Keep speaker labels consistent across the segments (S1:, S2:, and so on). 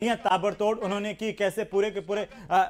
S1: ताबड़तोड़ उन्होंने की, कैसे पूरे के पूरे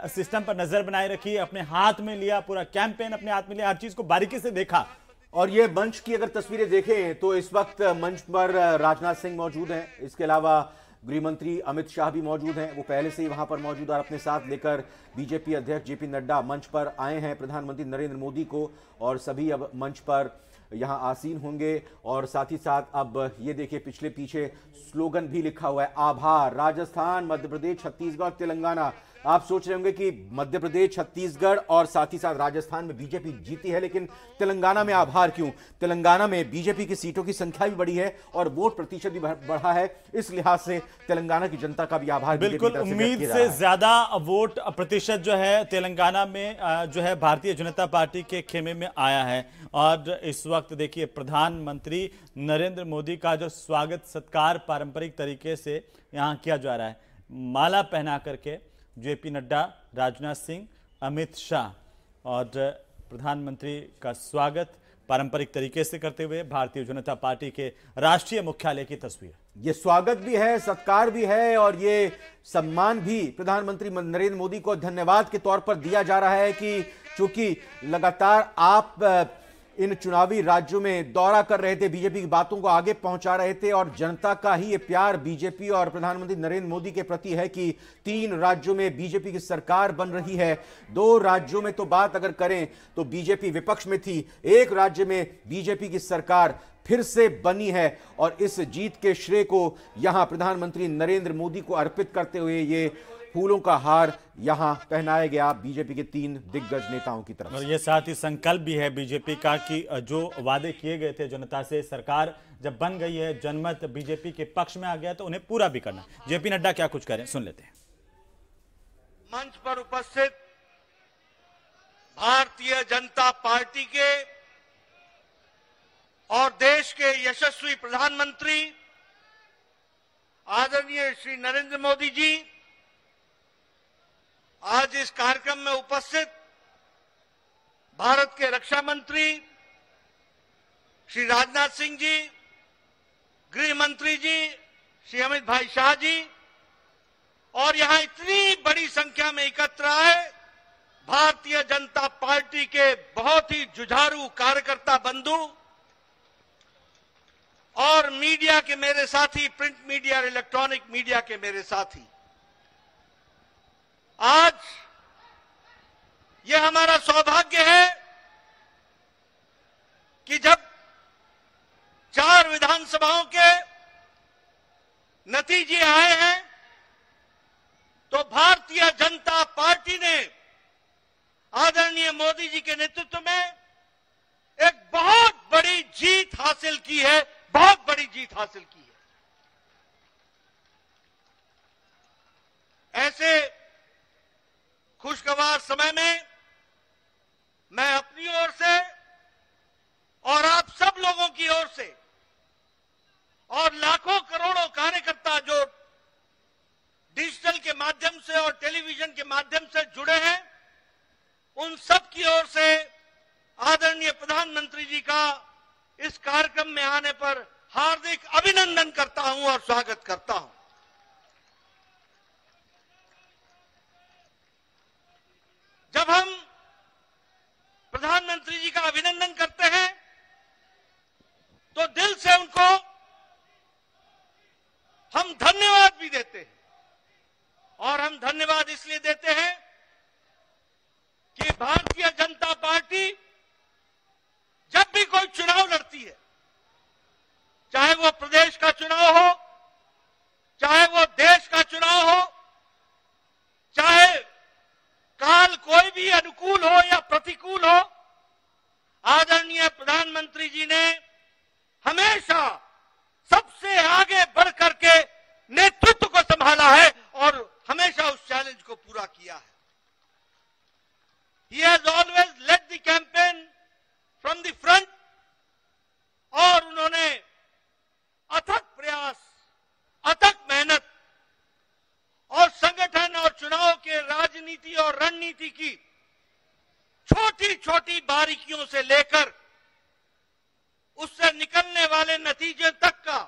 S1: सिस्टम पर नजर बनाए रखी, अपने हाथ में लिया, पूरा कैंपेन अपने हाथ में लिया, हर चीज को बारीकी से देखा।
S2: और ये मंच की अगर तस्वीरें देखें तो इस वक्त मंच पर राजनाथ सिंह मौजूद हैं, इसके अलावा गृह मंत्री अमित शाह भी मौजूद हैं। वो पहले से ही वहां पर मौजूद और अपने साथ लेकर बीजेपी अध्यक्ष जेपी नड्डा मंच पर आए हैं प्रधानमंत्री नरेंद्र मोदी को, और सभी अब मंच पर यहां आसीन होंगे। और साथ ही साथ अब ये देखिए पिछले पीछे स्लोगन भी लिखा हुआ है, आभार। राजस्थान, मध्य प्रदेश, छत्तीसगढ़, तेलंगाना। आप सोच रहे होंगे कि मध्य प्रदेश, छत्तीसगढ़ और साथ ही साथ राजस्थान में बीजेपी जीती है, लेकिन तेलंगाना में आभार क्यों? तेलंगाना में बीजेपी की सीटों की संख्या भी बढ़ी है और वोट प्रतिशत भी बढ़ा है। इस लिहाज से तेलंगाना की जनता का भी आभार
S1: बिल्कुल उम्मीद से ज्यादा वोट प्रतिशत जो है तेलंगाना में जो है भारतीय जनता पार्टी के खेमे में आया है। और इस वक्त देखिए प्रधानमंत्री नरेंद्र मोदी का जो स्वागत सत्कार पारंपरिक तरीके से यहाँ किया जा रहा है, माला पहना करके जेपी नड्डा, राजनाथ सिंह, अमित शाह और प्रधानमंत्री का स्वागत पारंपरिक तरीके से करते हुए भारतीय जनता पार्टी के राष्ट्रीय मुख्यालय की तस्वीर।
S2: ये स्वागत भी है, सत्कार भी है और ये सम्मान भी प्रधानमंत्री नरेंद्र मोदी को धन्यवाद के तौर पर दिया जा रहा है कि चूंकि लगातार आप इन चुनावी राज्यों में दौरा कर रहे थे, बीजेपी की बातों को आगे पहुंचा रहे थे और जनता का ही ये प्यार बीजेपी और प्रधानमंत्री नरेंद्र मोदी के प्रति है कि 3 राज्यों में बीजेपी की सरकार बन रही है। 2 राज्यों में तो बात अगर करें तो बीजेपी विपक्ष में थी, 1 राज्य में बीजेपी की सरकार फिर से बनी है। और इस जीत के श्रेय को यहां प्रधानमंत्री नरेंद्र मोदी को अर्पित करते हुए ये फूलों का हार यहां पहनाया गया बीजेपी के 3 दिग्गज नेताओं की तरफ।
S1: और ये साथ ही संकल्प भी है बीजेपी का कि जो वादे किए गए थे जनता से, सरकार जब बन गई है, जनमत बीजेपी के पक्ष में आ गया तो उन्हें पूरा भी करना। जेपी नड्डा क्या कुछ करें, सुन लेते हैं।
S3: मंच पर उपस्थित भारतीय जनता पार्टी के और देश के यशस्वी प्रधानमंत्री आदरणीय श्री नरेंद्र मोदी जी, आज इस कार्यक्रम में उपस्थित भारत के रक्षा मंत्री श्री राजनाथ सिंह जी, गृह मंत्री जी श्री अमित भाई शाह जी, और यहां इतनी बड़ी संख्या में एकत्र आए भारतीय जनता पार्टी के बहुत ही जुझारू कार्यकर्ता बंधु और मीडिया के मेरे साथी, प्रिंट मीडिया और इलेक्ट्रॉनिक मीडिया के मेरे साथी। आज यह हमारा सौभाग्य है कि जब 4 विधानसभाओं के नतीजे आए हैं तो भारतीय जनता पार्टी ने आदरणीय मोदी जी के नेतृत्व में एक बहुत बड़ी जीत हासिल की है, बहुत बड़ी जीत हासिल की है। ऐसे खुशगवार समय में मैं अपनी ओर से और आप सब लोगों की ओर से और लाखों करोड़ों कार्यकर्ता जो डिजिटल के माध्यम से और टेलीविजन के माध्यम से जुड़े हैं, उन सब की ओर से आदरणीय प्रधानमंत्री जी का इस कार्यक्रम में आने पर हार्दिक अभिनंदन करता हूं और स्वागत करता हूं। जब हम प्रधानमंत्री जी का अभिनंदन करते हैं तो दिल से उनको हम धन्यवाद भी देते हैं। और हम धन्यवाद इसलिए देते हैं कि भारतीय जनता पार्टी जब भी कोई चुनाव लड़ती है, चाहे वो प्रदेश का चुनाव हो, चाहे वो देश का चुनाव हो, चाहे काल कोई भी अनुकूल हो या प्रतिकूल हो, आदरणीय प्रधानमंत्री जी ने हमेशा सबसे आगे बढ़ करके नेतृत्व को संभाला है और हमेशा उस चैलेंज को पूरा किया है। He has always led the campaign from the front और उन्होंने अथक प्रयास, अथक मेहनत और संगठन और चुनाव के राजनीति और रणनीति की छोटी छोटी बारीकियों से लेकर उससे निकलने वाले नतीजे तक का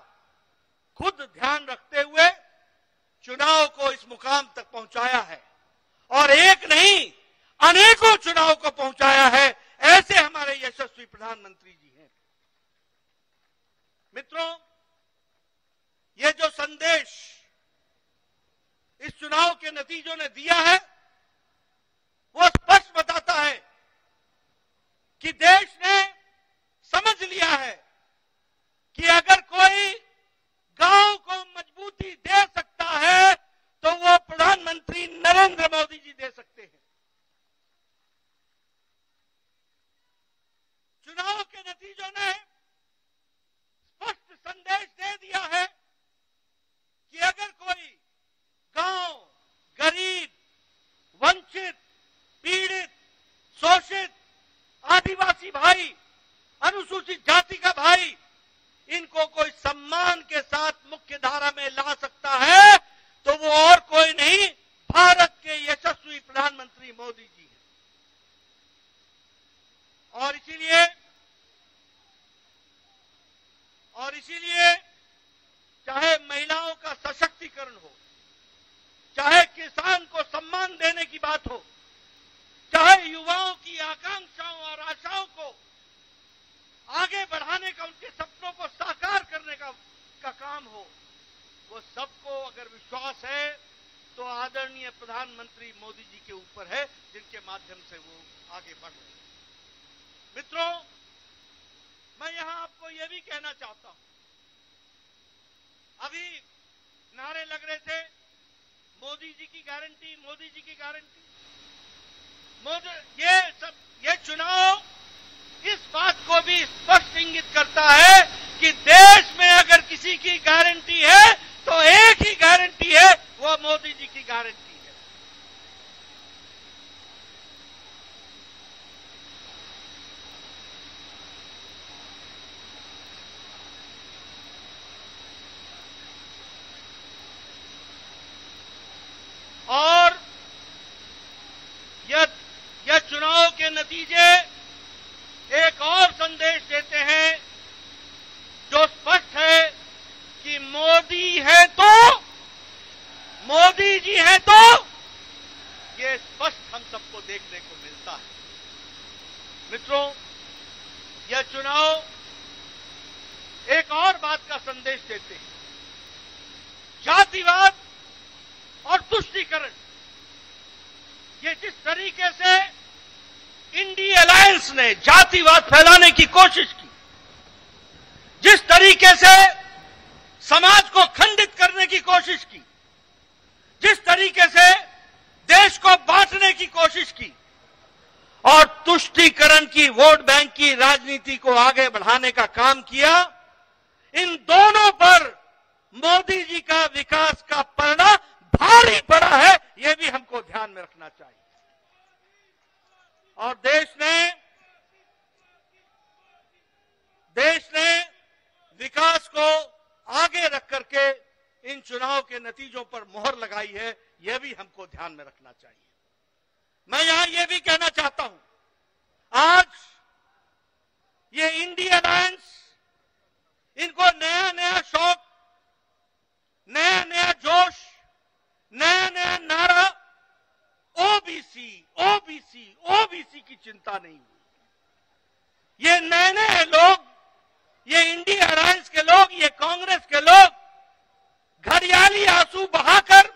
S3: खुद ध्यान रखते हुए चुनाव को इस मुकाम तक पहुंचाया है और एक नहीं अनेकों चुनाव को पहुंचाया है। ऐसे हमारे यशस्वी प्रधानमंत्री जी हैं। मित्रों, ये जो संदेश इस चुनाव के नतीजों ने दिया है वो स्पष्ट बताता है कि देश ने समझ लिया है कि अगर कोई गांव को मजबूती दे सकता है तो वो प्रधानमंत्री नरेंद्र मोदी जी दे सकते हैं। चुनाव के नतीजों ने स्पष्ट संदेश दे दिया है कि अगर कोई गांव, गरीब, वंचित, पीड़ित, शोषित, आदिवासी भाई, अनुसूचित जाति का भाई, इनको कोई सम्मान के साथ मुख्य धारा में ला सकता है तो वो और कोई नहीं, भारत के यशस्वी प्रधानमंत्री मोदी जी हैं। और इसीलिए चाहे महिलाओं का सशक्तिकरण हो, चाहे किसान को सम्मान देने की बात हो, चाहे युवाओं की आकांक्षाओं और आशाओं को आगे बढ़ाने का, उनके सपनों को साकार करने का काम हो, वो सबको अगर विश्वास है तो आदरणीय प्रधानमंत्री मोदी जी के ऊपर है, जिनके माध्यम से वो आगे बढ़ रहे हैं। मित्रों, मैं यहां आपको यह भी कहना चाहता हूं, अभी नारे लग रहे थे मोदी जी की गारंटी, मोदी जी की गारंटी। ये चुनाव इस बात को भी स्पष्ट इंगित करता है कि देश में अगर किसी की गारंटी है तो एक ही गारंटी है, वो मोदी जी की गारंटी है। और यह चुनाव के नतीजे एक और संदेश देते हैं जो स्पष्ट है कि मोदी है तो, मोदी जी है तो, ये स्पष्ट हम सबको देखने को मिलता है। मित्रों, यह चुनाव एक और बात का संदेश देते हैं। जातिवाद और तुष्टीकरण, ये जिस तरीके से इंडिया अलायंस ने जातिवाद फैलाने की कोशिश की, जिस तरीके से समाज को खंडित करने की कोशिश की, जिस तरीके से देश को बांटने की कोशिश की और तुष्टीकरण की, वोट बैंक की राजनीति को आगे बढ़ाने का काम किया, इन दोनों पर मोदी जी का विकास का पलड़ा भारी पड़ा है, यह भी हमको ध्यान में रखना चाहिए। और देश ने विकास को आगे रख करके इन चुनाव के नतीजों पर मोहर लगाई है, यह भी हमको ध्यान में रखना चाहिए। मैं यहां यह भी कहना चाहता हूं, आज ये इंडिया अलायंस, इनको नया नया शौक, नया नया जोश, नया नया नारा, ओबीसी ओबीसी ओबीसी की चिंता नहीं हुई। ये नए नए लोग, ये इंडिया अलायंस के लोग, ये कांग्रेस के लोग घड़ियाली आंसू बहाकर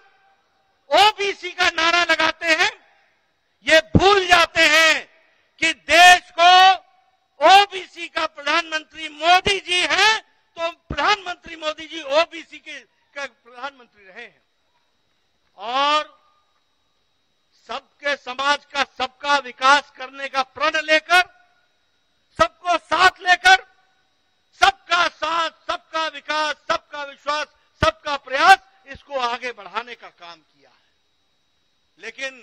S3: ओबीसी का नारा लगाते हैं। ये भूल जाते हैं कि देश को ओबीसी का प्रधानमंत्री मोदी जी हैं, तो प्रधानमंत्री मोदी जी ओबीसी के प्रधानमंत्री रहे हैं। और सबके समाज का, सबका विकास करने का प्रण लेकर, सबको साथ लेकर, सबका साथ, सबका विकास, सबका विश्वास, सबका प्रयास, इसको आगे बढ़ाने का काम किया है। लेकिन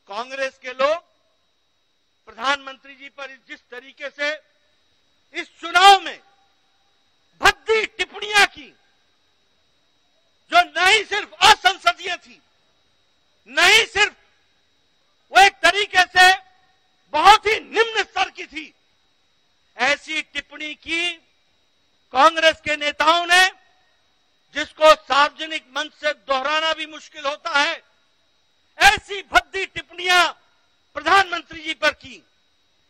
S3: कांग्रेस के लोग प्रधानमंत्री जी पर जिस तरीके से इस चुनाव में भद्दी टिप्पणियां की, जो नहीं सिर्फ असंसदीय थी, नहीं सिर्फ वो एक तरीके से बहुत ही निम्न स्तर की थी, ऐसी टिप्पणी की कांग्रेस के नेताओं ने, जिसको सार्वजनिक मंच से दोहराना भी मुश्किल होता है। ऐसी भद्दी टिप्पणियां प्रधानमंत्री जी पर की,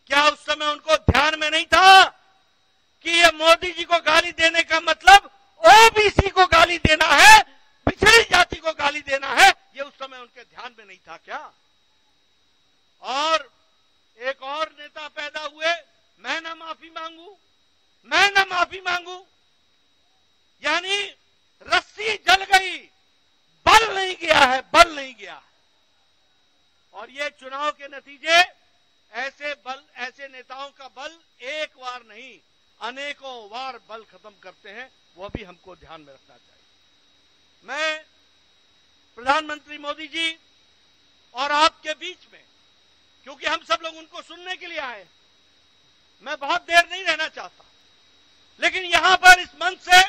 S3: क्या उस समय उनको ध्यान में नहीं था कि ये मोदी जी को गाली देने का मतलब ओबीसी को गाली देना है, पिछड़ी जाति को गाली देना है? ये उस समय उनके ध्यान में नहीं था क्या? और एक और नेता पैदा हुए, मैं ना माफी मांगू, मैं ना माफी मांगू, यानी रस्सी जल गई, बल नहीं गया है, बल नहीं गया है। और ये चुनाव के नतीजे ऐसे नेताओं का बल एक बार नहीं अनेकों बार बल खत्म करते हैं, वो भी हमको ध्यान में रखना चाहिए। मैं प्रधानमंत्री मोदी जी और आपके बीच में, क्योंकि हम सब लोग उनको सुनने के लिए आए, मैं बहुत देर नहीं रहना चाहता, लेकिन यहां पर इस मंच से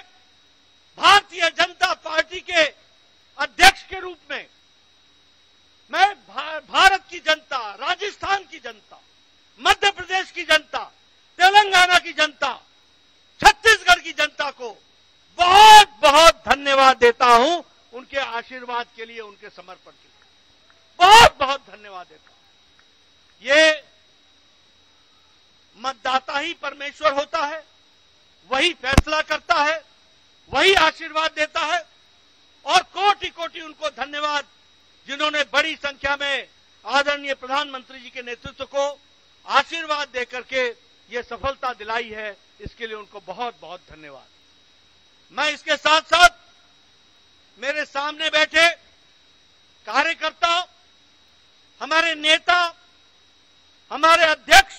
S3: भारतीय जनता पार्टी के अध्यक्ष के रूप में मैं भारत की जनता, राजस्थान की जनता, मध्य प्रदेश की जनता, तेलंगाना की जनता, छत्तीसगढ़ की जनता को बहुत बहुत धन्यवाद देता हूं, उनके आशीर्वाद के लिए, उनके समर्पण के लिए बहुत बहुत धन्यवाद देता हूं। ये मतदाता ही परमेश्वर होता है, वही फैसला करता है, वही आशीर्वाद देता है, और कोटि कोटि उनको धन्यवाद जिन्होंने बड़ी संख्या में आदरणीय प्रधानमंत्री जी के नेतृत्व को आशीर्वाद देकर के ये सफलता दिलाई है, इसके लिए उनको बहुत बहुत धन्यवाद। मैं इसके साथ साथ मेरे सामने बैठे कार्यकर्ता, हमारे नेता, हमारे अध्यक्ष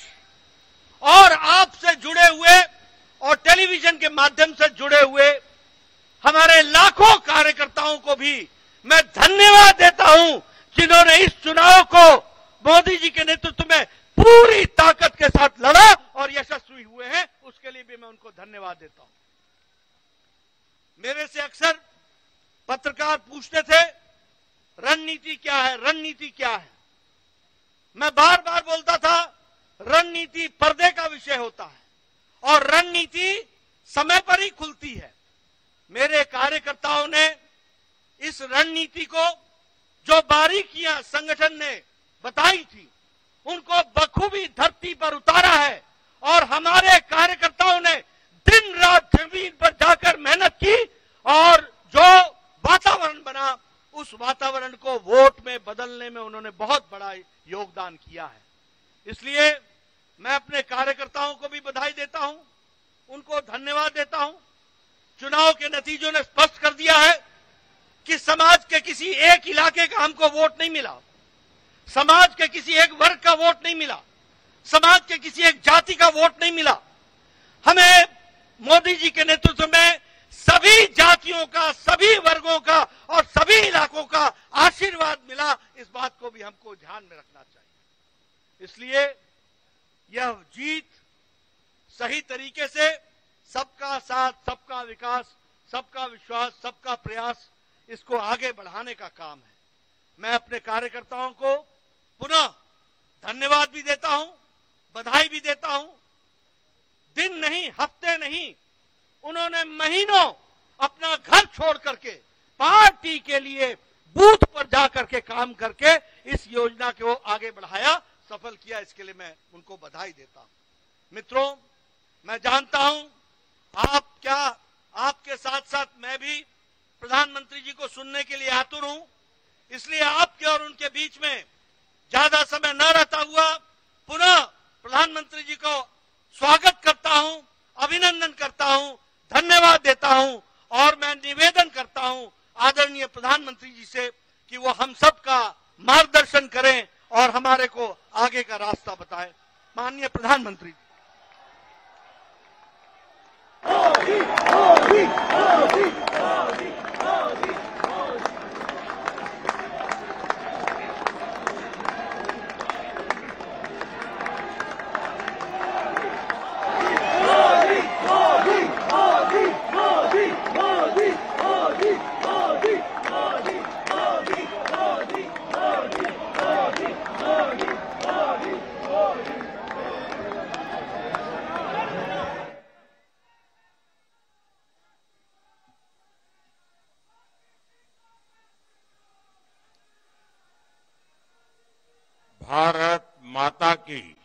S3: और आपसे जुड़े हुए और टेलीविजन के माध्यम से जुड़े हुए हमारे लाखों कार्यकर्ताओं को भी मैं धन्यवाद देता हूं, जिन्होंने इस चुनाव को मोदी जी के नेतृत्व में पूरी ताकत के साथ लड़ा और यशस्वी हुए हैं, उसके लिए भी मैं उनको धन्यवाद देता हूं। मेरे से अक्सर पत्रकार पूछते थे, रणनीति क्या है, रणनीति क्या है? मैं बार बार बोलता था, रणनीति पर्दे का विषय होता है और रणनीति समय पर ही खुलती है। मेरे कार्यकर्ताओं ने इस रणनीति को, जो बारीकियां संगठन ने बताई थी, उनको बखूबी धरती पर उतारा है और हमारे कार्यकर्ताओं ने दिन रात जमीन पर जाकर मेहनत की और जो वातावरण बना, उस वातावरण को वोट में बदलने में उन्होंने बहुत बड़ा योगदान किया है। इसलिए मैं अपने कार्यकर्ताओं को भी बधाई देता हूं, उनको धन्यवाद देता हूं। चुनाव के नतीजों ने स्पष्ट कर दिया है कि समाज के किसी एक इलाके का हमको वोट नहीं मिला, समाज के किसी एक वर्ग का वोट नहीं मिला, समाज के किसी एक जाति का वोट नहीं मिला। हमें मोदी जी के नेतृत्व में सभी जातियों का, सभी वर्गों का और सभी इलाकों का आशीर्वाद मिला। इस बात को भी हमको ध्यान में रखना चाहिए। इसलिए यह जीत सही तरीके से सबका साथ, सबका विकास, सबका विश्वास, सबका प्रयास, इसको आगे बढ़ाने का काम है। मैं अपने कार्यकर्ताओं को पुनः धन्यवाद भी देता हूं, बधाई भी देता हूं। दिन नहीं, हफ्ते नहीं, उन्होंने महीनों अपना घर छोड़ करके पार्टी के लिए बूथ पर जाकर के काम करके इस योजना को आगे बढ़ाया, सफल किया। इसके लिए मैं उनको बधाई देता हूं। मित्रों, मैं जानता हूं आपके साथ साथ मैं भी प्रधानमंत्री जी को सुनने के लिए आतुर हूं। इसलिए आपके और उनके बीच में ज्यादा समय न रहता हुआ पुनः प्रधानमंत्री जी को स्वागत करता हूं, अभिनंदन करता हूं, धन्यवाद देता हूं और मैं निवेदन करता हूं आदरणीय प्रधानमंत्री जी से कि वो हम सब का मार्गदर्शन करें और हमारे को आगे का रास्ता बताएं। माननीय प्रधानमंत्री जी। भारत माता की।